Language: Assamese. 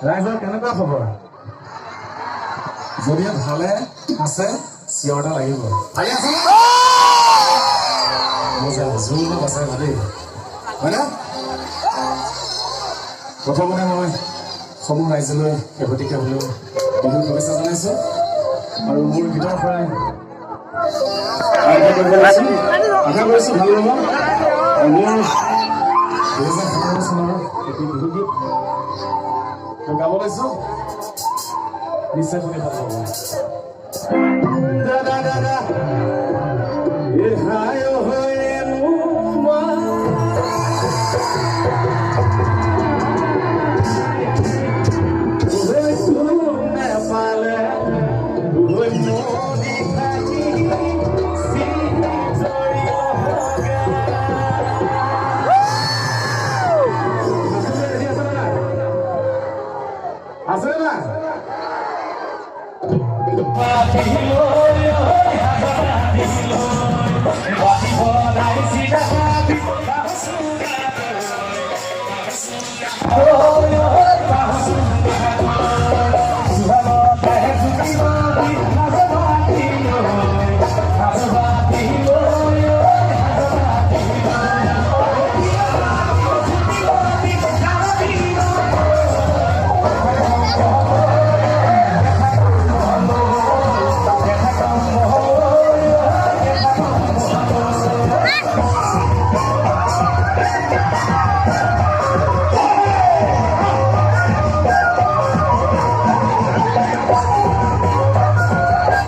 ৰাইজৰ কেনেকুৱা খবৰ? যদি ভালে আছে চিঞৰ এটা লাগিব। ভালে আছে না? জোৰ আছে ভালেই হয়নে? প্ৰথমতে মই সমূহ ৰাইজলৈ শেহতীয়াকৈ হ'লেও বিহুৰ শুভেচ্ছা জনাইছোঁ আৰু মোৰ ভিতৰৰ পৰাই আশা কৰিছোঁ ভাল হ'ব। আৰু মোৰ 2017 চনৰ এটি বিহুগীত গাব লৈছোঁ, নিশ্চয় শুনি ভাল পাব। দাদা দাদা আছে না Oh